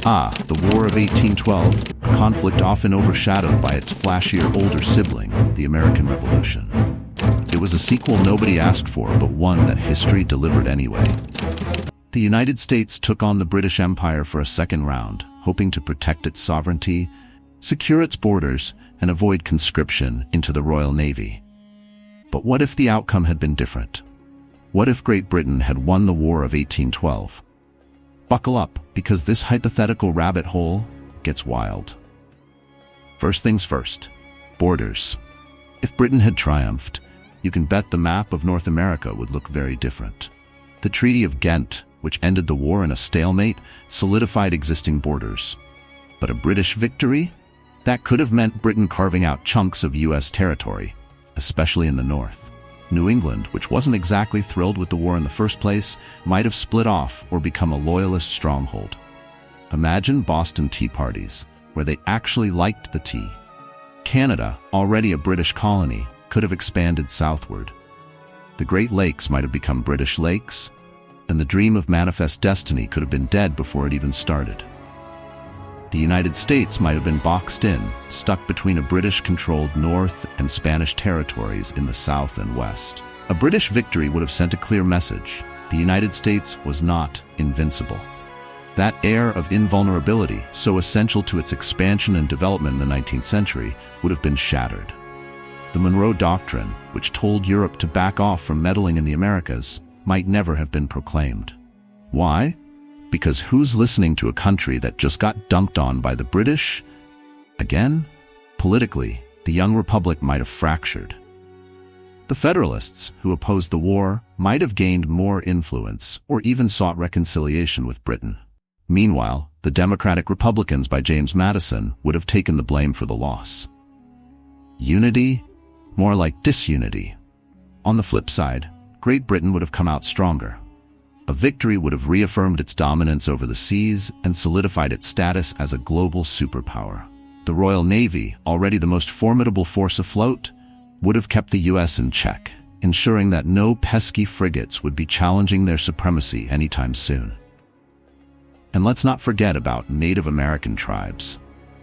The War of 1812, a conflict often overshadowed by its flashier older sibling, the American Revolution. It was a sequel nobody asked for, but one that history delivered anyway. The United States took on the British Empire for a second round, hoping to protect its sovereignty, secure its borders, and avoid conscription into the Royal Navy. But what if the outcome had been different? What if Great Britain had won the War of 1812? Buckle up, because this hypothetical rabbit hole gets wild. First things first, borders. If Britain had triumphed, you can bet the map of North America would look very different. The Treaty of Ghent, which ended the war in a stalemate, solidified existing borders. But a British victory? That could have meant Britain carving out chunks of U.S. territory, especially in the north. New England, which wasn't exactly thrilled with the war in the first place, might have split off or become a loyalist stronghold. Imagine Boston tea parties, where they actually liked the tea. Canada, already a British colony, could have expanded southward. The Great Lakes might have become British lakes, and the dream of manifest destiny could have been dead before it even started. The United States might have been boxed in, stuck between a British-controlled North and Spanish territories in the South and West. A British victory would have sent a clear message: the United States was not invincible. That air of invulnerability, so essential to its expansion and development in the 19th century, would have been shattered. The Monroe Doctrine, which told Europe to back off from meddling in the Americas, might never have been proclaimed. Why? Because who's listening to a country that just got dumped on by the British? Again, politically, the young republic might have fractured. The Federalists, who opposed the war, might have gained more influence or even sought reconciliation with Britain. Meanwhile, the Democratic Republicans by James Madison would have taken the blame for the loss. Unity? More like disunity. On the flip side, Great Britain would have come out stronger. A victory would have reaffirmed its dominance over the seas and solidified its status as a global superpower. The Royal Navy, already the most formidable force afloat, would have kept the U.S. in check, ensuring that no pesky frigates would be challenging their supremacy anytime soon. And let's not forget about Native American tribes.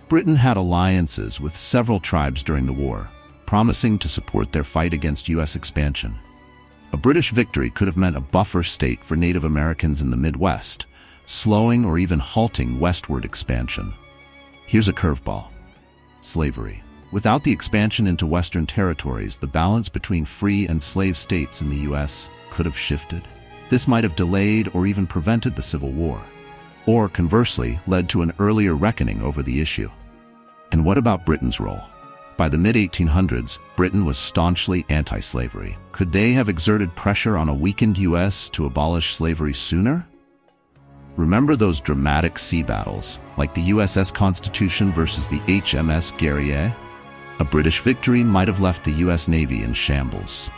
Britain had alliances with several tribes during the war, promising to support their fight against U.S. expansion. A British victory could have meant a buffer state for Native Americans in the Midwest, slowing or even halting westward expansion. Here's a curveball: slavery. Without the expansion into Western territories, the balance between free and slave states in the U.S. could have shifted. This might have delayed or even prevented the Civil War, or conversely, led to an earlier reckoning over the issue. And what about Britain's role? By the mid-1800s, Britain was staunchly anti-slavery. Could they have exerted pressure on a weakened U.S. to abolish slavery sooner? Remember those dramatic sea battles, like the USS Constitution versus the HMS Guerriere? A British victory might have left the U.S. Navy in shambles.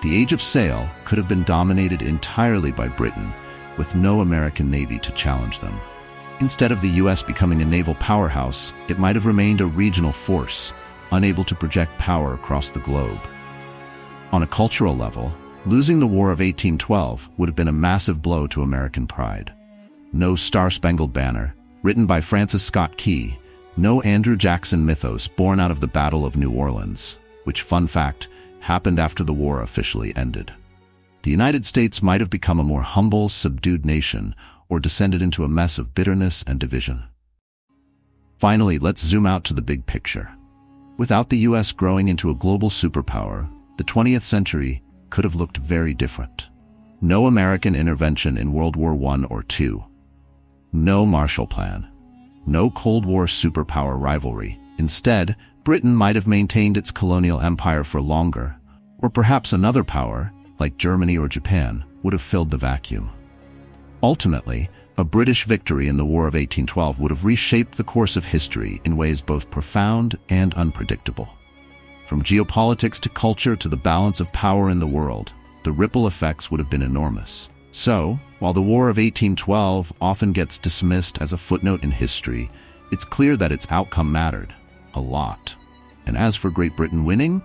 The Age of Sail could have been dominated entirely by Britain, with no American Navy to challenge them. Instead of the U.S. becoming a naval powerhouse, it might have remained a regional force, unable to project power across the globe. On a cultural level, losing the War of 1812 would have been a massive blow to American pride. No Star-Spangled Banner, written by Francis Scott Key, no Andrew Jackson mythos born out of the Battle of New Orleans, which, fun fact, happened after the war officially ended. The United States might have become a more humble, subdued nation, or descended into a mess of bitterness and division. Finally, let's zoom out to the big picture. Without the U.S. growing into a global superpower, the 20th century could have looked very different. No American intervention in World War I or II. No Marshall Plan. No Cold War superpower rivalry. Instead, Britain might have maintained its colonial empire for longer, or perhaps another power, like Germany or Japan, would have filled the vacuum. Ultimately, a British victory in the War of 1812 would have reshaped the course of history in ways both profound and unpredictable. From geopolitics to culture to the balance of power in the world, the ripple effects would have been enormous. So, while the War of 1812 often gets dismissed as a footnote in history, it's clear that its outcome mattered a lot. And as for Great Britain winning?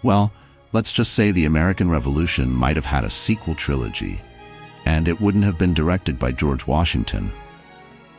Well, let's just say the American Revolution might have had a sequel trilogy, and it wouldn't have been directed by George Washington,